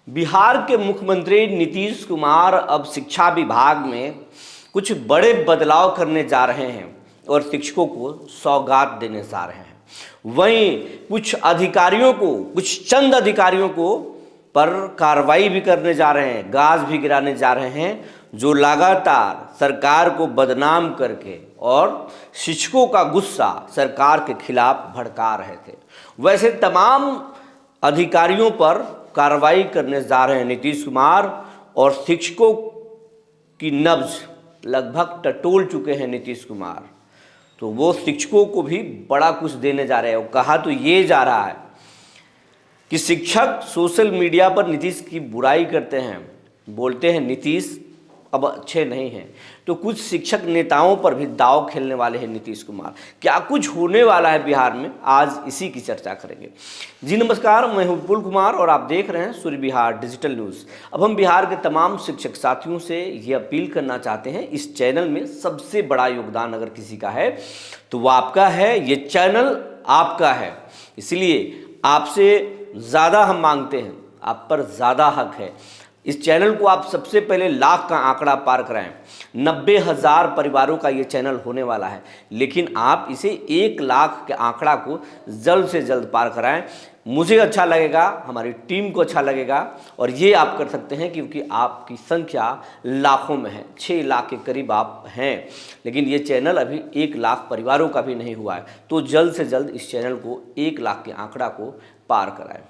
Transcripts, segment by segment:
बिहार के मुख्यमंत्री नीतीश कुमार अब शिक्षा विभाग में कुछ बड़े बदलाव करने जा रहे हैं और शिक्षकों को सौगात देने जा रहे हैं। वहीं कुछ चंद अधिकारियों को पर कार्रवाई भी करने जा रहे हैं, गाज भी गिराने जा रहे हैं, जो लगातार सरकार को बदनाम करके और शिक्षकों का गुस्सा सरकार के खिलाफ भड़का रहे थे। वैसे तमाम अधिकारियों पर कार्रवाई करने जा रहे हैं नीतीश कुमार और शिक्षकों की नब्ज लगभग टटोल चुके हैं नीतीश कुमार। तो वो शिक्षकों को भी बड़ा कुछ देने जा रहे हैं। वो कहा तो ये जा रहा है कि शिक्षक सोशल मीडिया पर नीतीश की बुराई करते हैं, बोलते हैं नीतीश अब अच्छे नहीं हैं, तो कुछ शिक्षक नेताओं पर भी दांव खेलने वाले हैं नीतीश कुमार। क्या कुछ होने वाला है बिहार में, आज इसी की चर्चा करेंगे। जी नमस्कार, मैं हूं विपुल कुमार और आप देख रहे हैं सूर्य बिहार डिजिटल न्यूज़। अब हम बिहार के तमाम शिक्षक साथियों से ये अपील करना चाहते हैं, इस चैनल में सबसे बड़ा योगदान अगर किसी का है तो वो आपका है, ये चैनल आपका है, इसलिए आपसे ज़्यादा हम मांगते हैं, आप पर ज़्यादा हक है। इस चैनल को आप सबसे पहले लाख का आंकड़ा पार कराएं। 90,000 परिवारों का ये चैनल होने वाला है, लेकिन आप इसे 1 लाख के आंकड़ा को जल्द से जल्द पार कराएं। मुझे अच्छा लगेगा, हमारी टीम को अच्छा लगेगा और ये आप कर सकते हैं क्योंकि आपकी संख्या लाखों में है, 6 लाख के करीब आप हैं, लेकिन ये चैनल अभी 1 लाख परिवारों का भी नहीं हुआ है। तो जल्द से जल्द इस चैनल को 1 लाख के आंकड़ा को पार कराएं।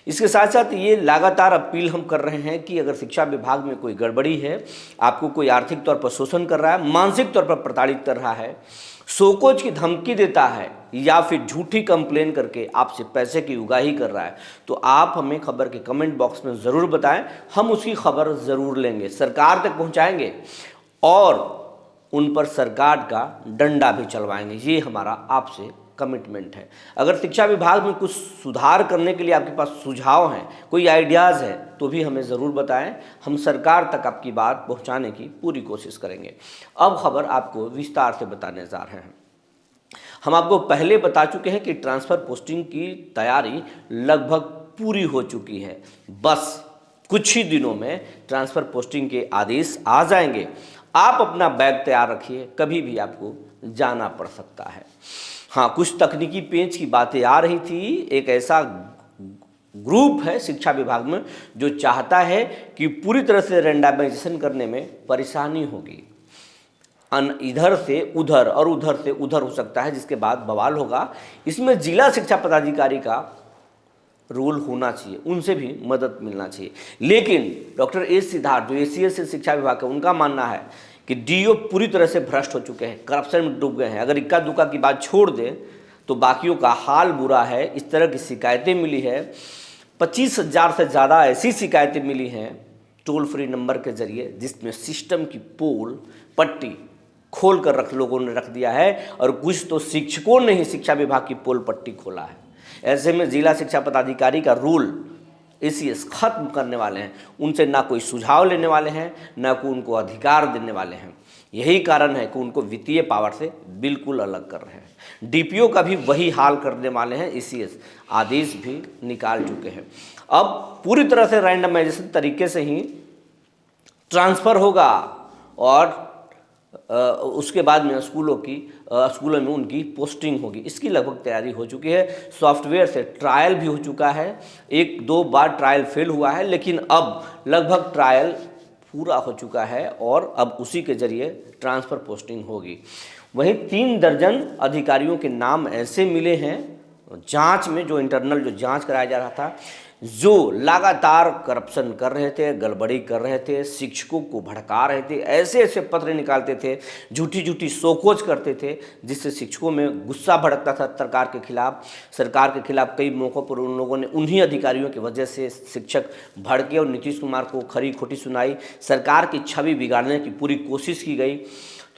इसके साथ साथ ये लगातार अपील हम कर रहे हैं कि अगर शिक्षा विभाग में कोई गड़बड़ी है, आपको कोई आर्थिक तौर पर शोषण कर रहा है, मानसिक तौर पर प्रताड़ित कर रहा है, शोकोज की धमकी देता है या फिर झूठी कंप्लेन करके आपसे पैसे की उगाही कर रहा है, तो आप हमें खबर के कमेंट बॉक्स में ज़रूर बताएं। हम उसकी खबर ज़रूर लेंगे, सरकार तक पहुंचाएंगे और उन पर सरकार का डंडा भी चलवाएंगे। ये हमारा आपसे कमिटमेंट है। अगर शिक्षा विभाग में कुछ सुधार करने के लिए आपके पास सुझाव हैं, कोई आइडियाज़ है, तो भी हमें ज़रूर बताएं। हम सरकार तक आपकी बात पहुंचाने की पूरी कोशिश करेंगे। अब खबर आपको विस्तार से बताने जा रहे हैं। हम आपको पहले बता चुके हैं कि ट्रांसफ़र पोस्टिंग की तैयारी लगभग पूरी हो चुकी है। बस कुछ ही दिनों में ट्रांसफ़र पोस्टिंग के आदेश आ जाएंगे। आप अपना बैग तैयार रखिए, कभी भी आपको जाना पड़ सकता है। हाँ, कुछ तकनीकी पेंच की बातें आ रही थी। एक ऐसा ग्रुप है शिक्षा विभाग में जो चाहता है कि पूरी तरह से रैंडमाइजेशन करने में परेशानी होगी, इधर से उधर और उधर से उधर हो सकता है, जिसके बाद बवाल होगा। इसमें जिला शिक्षा पदाधिकारी का रोल होना चाहिए, उनसे भी मदद मिलना चाहिए। लेकिन डॉक्टर एस सिद्धार्थ जो एसीएस से शिक्षा विभाग है, उनका मानना है कि डीओ पूरी तरह से भ्रष्ट हो चुके हैं, करप्शन में डूब गए हैं। अगर इक्का दुक्का की बात छोड़ दें तो बाकियों का हाल बुरा है। इस तरह की शिकायतें मिली है, 25,000 से ज़्यादा ऐसी शिकायतें मिली हैं टोल फ्री नंबर के जरिए, जिसमें सिस्टम की पोल पट्टी खोल कर लोगों ने रख दिया है और कुछ तो शिक्षकों ने ही शिक्षा विभाग की पोल पट्टी खोला है। ऐसे में जिला शिक्षा पदाधिकारी का रूल एसीएस खत्म करने वाले हैं, उनसे ना कोई सुझाव लेने वाले हैं, ना कोई उनको अधिकार देने वाले हैं। यही कारण है कि उनको वित्तीय पावर से बिल्कुल अलग कर रहे हैं। डीपीओ का भी वही हाल करने वाले हैं, एसीएस आदेश भी निकाल चुके हैं। अब पूरी तरह से रैंडमाइजेशन तरीके से ही ट्रांसफ़र होगा और उसके बाद में स्कूलों में उनकी पोस्टिंग होगी। इसकी लगभग तैयारी हो चुकी है। सॉफ्टवेयर से ट्रायल भी हो चुका है, 1-2 बार ट्रायल फेल हुआ है, लेकिन अब लगभग ट्रायल पूरा हो चुका है और अब उसी के जरिए ट्रांसफ़र पोस्टिंग होगी। वहीं 3 दर्जन अधिकारियों के नाम ऐसे मिले हैं जांच में, जो इंटरनल जो जांच कराया जा रहा था, जो लगातार करप्शन कर रहे थे, गड़बड़ी कर रहे थे, शिक्षकों को भड़का रहे थे, ऐसे ऐसे पत्र निकालते थे, झूठी झूठी शोकोज करते थे, जिससे शिक्षकों में गुस्सा भड़कता था सरकार के खिलाफ। सरकार के खिलाफ कई मौक़ों पर उन लोगों ने, उन्हीं अधिकारियों की वजह से शिक्षक भड़के और नीतीश कुमार को खरी खोटी सुनाई, सरकार की छवि बिगाड़ने की पूरी कोशिश की गई।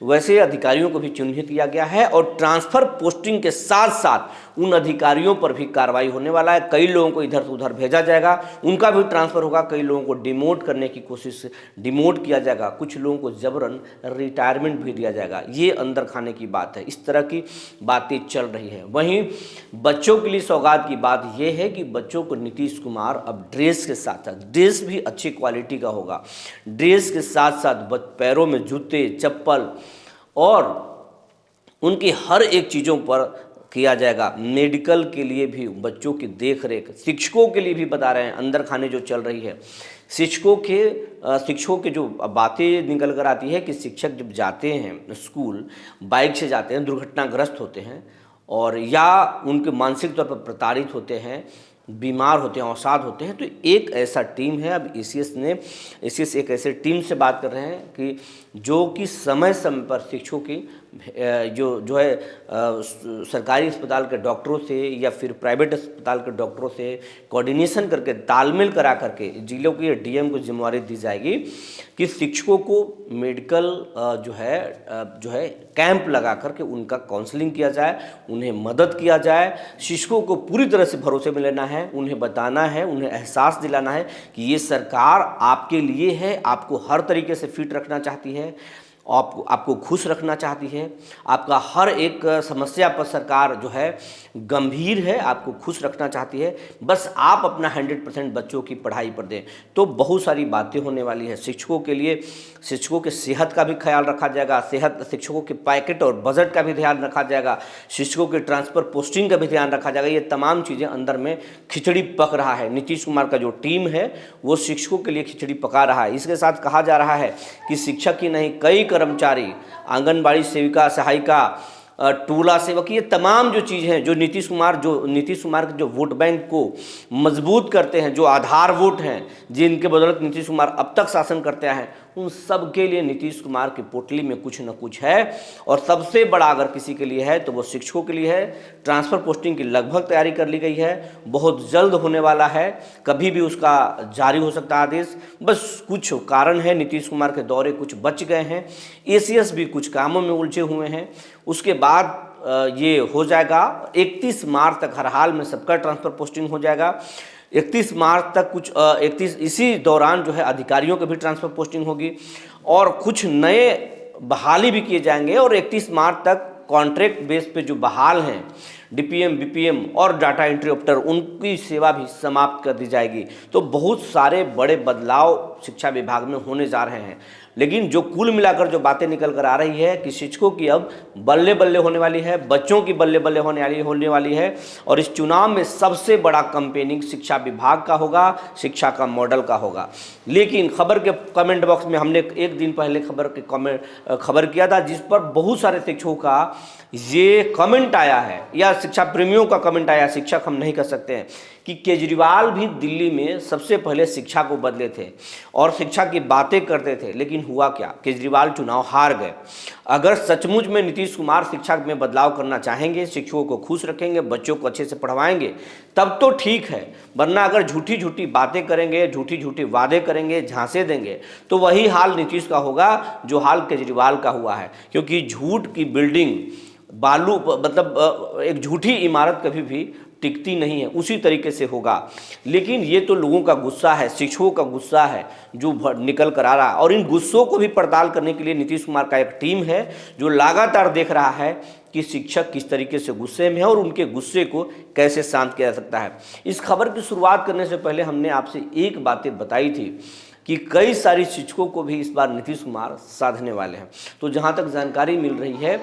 तो वैसे अधिकारियों को भी चिन्हित किया गया है और ट्रांसफ़र पोस्टिंग के साथ साथ उन अधिकारियों पर भी कार्रवाई होने वाला है। कई लोगों को इधर से उधर भेजा जाएगा, उनका भी ट्रांसफ़र होगा। कई लोगों को डिमोट करने की कोशिश, डिमोट किया जाएगा। कुछ लोगों को जबरन रिटायरमेंट भी दिया जाएगा। ये अंदर खाने की बात है। इस तरह की बातें चल रही है। वहीं बच्चों के लिए सौगात की बात यह है कि बच्चों को नीतीश कुमार अब ड्रेस के साथ साथ, ड्रेस भी अच्छी क्वालिटी का होगा, ड्रेस के साथ साथ पैरों में जूते, चप्पल और उनकी हर एक चीज़ों पर किया जाएगा। मेडिकल के लिए भी बच्चों की देख रेख, शिक्षकों के लिए भी बता रहे हैं। अंदर खाने जो चल रही है, शिक्षकों के जो बातें निकल कर आती है कि शिक्षक जब जाते हैं स्कूल, बाइक से जाते हैं, दुर्घटनाग्रस्त होते हैं और या उनके मानसिक तौर पर प्रताड़ित होते हैं, बीमार होते हैं, अवसाद होते हैं, तो एक ऐसा टीम है। अब एसीएस एक ऐसे टीम से बात कर रहे हैं कि जो कि समय समय पर शिक्षकों की जो है सरकारी अस्पताल के डॉक्टरों से या फिर प्राइवेट अस्पताल के डॉक्टरों से कोऑर्डिनेशन करके, तालमेल करा करके जिलों के डीएम को जिम्मेवारी दी जाएगी कि शिक्षकों को मेडिकल जो है कैंप लगा करके उनका काउंसलिंग किया जाए, उन्हें मदद किया जाए। शिक्षकों को पूरी तरह से भरोसे में लेना है, उन्हें बताना है, उन्हें एहसास दिलाना है कि ये सरकार आपके लिए है, आपको हर तरीके से फिट रखना चाहती है, आपको खुश रखना चाहती है, आपका हर एक समस्या पर सरकार जो है गंभीर है, आपको खुश रखना चाहती है। बस आप अपना 100% बच्चों की पढ़ाई पर दें। तो बहुत सारी बातें होने वाली है। शिक्षकों के लिए, शिक्षकों के सेहत का भी ख्याल रखा जाएगा, शिक्षकों के पैकेट और बजट का भी ध्यान रखा जाएगा, शिक्षकों के ट्रांसफ़र पोस्टिंग का भी ध्यान रखा जाएगा। ये तमाम चीज़ें अंदर में खिचड़ी पक रहा है। नीतीश कुमार का जो टीम है वो शिक्षकों के लिए खिचड़ी पका रहा है। इसके साथ कहा जा रहा है कि शिक्षक ही नहीं, कई कर्मचारी, आंगनबाड़ी सेविका, सहायिका, टोला सेवक, ये तमाम जो चीज़ हैं जो नीतीश कुमार के जो वोट बैंक को मजबूत करते हैं, जो आधार वोट हैं, जिनके बदौलत नीतीश कुमार अब तक शासन करते हैं, उन सब के लिए नीतीश कुमार की पोटली में कुछ न कुछ है। और सबसे बड़ा अगर किसी के लिए है तो वो शिक्षकों के लिए है। ट्रांसफ़र पोस्टिंग की लगभग तैयारी कर ली गई है, बहुत जल्द होने वाला है, कभी भी उसका जारी हो सकता है आदेश। बस कुछ कारण है, नीतीश कुमार के दौरे कुछ बच गए हैं, एसीएस भी कुछ कामों में उलझे हुए हैं। उसके बाद ये हो जाएगा। 31 मार्च तक हर हाल में सबका ट्रांसफ़र पोस्टिंग हो जाएगा। 31 मार्च तक इसी दौरान जो है अधिकारियों की भी ट्रांसफ़र पोस्टिंग होगी और कुछ नए बहाली भी किए जाएंगे। और 31 मार्च तक कॉन्ट्रैक्ट बेस पे जो बहाल हैं, डीपीएम, बीपीएम और डाटा एंट्री ऑपरेटर, उनकी सेवा भी समाप्त कर दी जाएगी। तो बहुत सारे बड़े बदलाव शिक्षा विभाग में होने जा रहे हैं। लेकिन जो कुल मिलाकर जो बातें निकल कर आ रही है कि शिक्षकों की अब बल्ले बल्ले होने वाली है, बच्चों की बल्ले बल्ले होने वाली है। और इस चुनाव में सबसे बड़ा कैंपेनिंग शिक्षा विभाग का होगा, शिक्षा का मॉडल का होगा। लेकिन खबर के कमेंट बॉक्स में हमने एक दिन पहले खबर किया था, जिस पर बहुत सारे शिक्षकों का ये कमेंट आया है, या शिक्षा प्रेमियों का कमेंट आया, शिक्षक हम नहीं कर सकते हैं, कि केजरीवाल भी दिल्ली में सबसे पहले शिक्षा को बदले थे और शिक्षा की बातें करते थे। लेकिन हुआ क्या? केजरीवाल चुनाव हार गए। अगर सचमुच में नीतीश कुमार शिक्षा में बदलाव करना चाहेंगे, शिक्षकों को खुश रखेंगे, बच्चों को अच्छे से पढ़वाएंगे, तब तो ठीक है। वरना अगर झूठी झूठी बातें करेंगे, झूठी झूठी वादे करेंगे, झांसे देंगे, तो वही हाल नीतीश का होगा जो हाल केजरीवाल का हुआ है। क्योंकि झूठ की बिल्डिंग, बालू मतलब एक झूठी इमारत कभी भी टिकती नहीं है, उसी तरीके से होगा। लेकिन ये तो लोगों का गुस्सा है, शिक्षकों का गुस्सा है जो निकल कर आ रहा है। और इन गुस्सों को भी पड़ताल करने के लिए नीतीश कुमार का एक टीम है जो लगातार देख रहा है कि शिक्षक किस तरीके से गुस्से में है और उनके गुस्से को कैसे शांत किया जा सकता है। इस खबर की शुरुआत करने से पहले हमने आपसे एक बातें बताई थी कि कई सारी शिक्षकों को भी इस बार नीतीश कुमार साधने वाले हैं। तो जहाँ तक जानकारी मिल रही है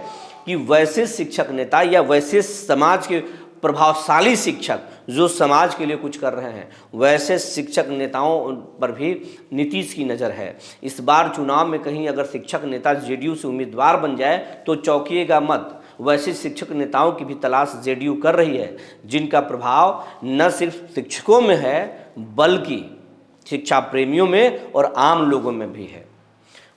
कि वैसे शिक्षक नेता या वैसे समाज के प्रभावशाली शिक्षक जो समाज के लिए कुछ कर रहे हैं, वैसे शिक्षक नेताओं पर भी नीतीश की नज़र है। इस बार चुनाव में कहीं अगर शिक्षक नेता जेडीयू से उम्मीदवार बन जाए तो चौंकिएगा मत। वैसे शिक्षक नेताओं की भी तलाश जेडीयू कर रही है, जिनका प्रभाव न सिर्फ शिक्षकों में है बल्कि शिक्षा प्रेमियों में और आम लोगों में भी है।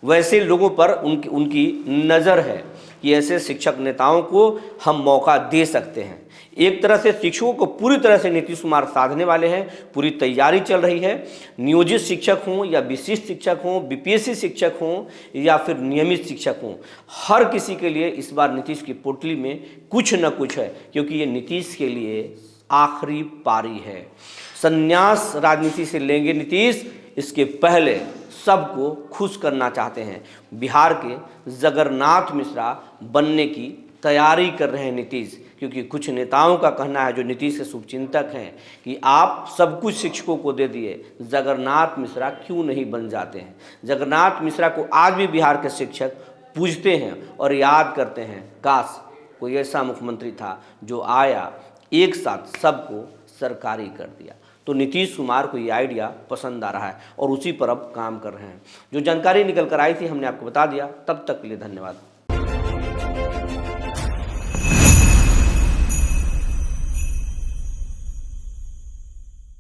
वैसे लोगों पर उनकी नज़र है कि ऐसे शिक्षक नेताओं को हम मौका दे सकते हैं। एक तरह से शिक्षकों को पूरी तरह से नीतीश कुमार साधने वाले हैं, पूरी तैयारी चल रही है। नियोजित शिक्षक हों या विशिष्ट शिक्षक हों, बीपीएससी शिक्षक हों या फिर नियमित शिक्षक हों, हर किसी के लिए इस बार नीतीश की पोटली में कुछ न कुछ है, क्योंकि ये नीतीश के लिए आखिरी पारी है। संन्यास राजनीति से लेंगे नीतीश, इसके पहले सबको खुश करना चाहते हैं। बिहार के जगन्नाथ मिश्रा बनने की तैयारी कर रहे हैं नीतीश, क्योंकि कुछ नेताओं का कहना है जो नीतीश के शुभचिंतक हैं कि आप सब कुछ शिक्षकों को दे दिए, जगन्नाथ मिश्रा क्यों नहीं बन जाते हैं। जगन्नाथ मिश्रा को आज भी बिहार के शिक्षक पूजते हैं और याद करते हैं, काश कोई ऐसा मुख्यमंत्री था जो आया एक साथ सबको सरकारी कर दिया। तो नीतीश कुमार को ये आइडिया पसंद आ रहा है और उसी पर अब काम कर रहे हैं। जो जानकारी निकल कर आई थी हमने आपको बता दिया। तब तक के लिए धन्यवाद।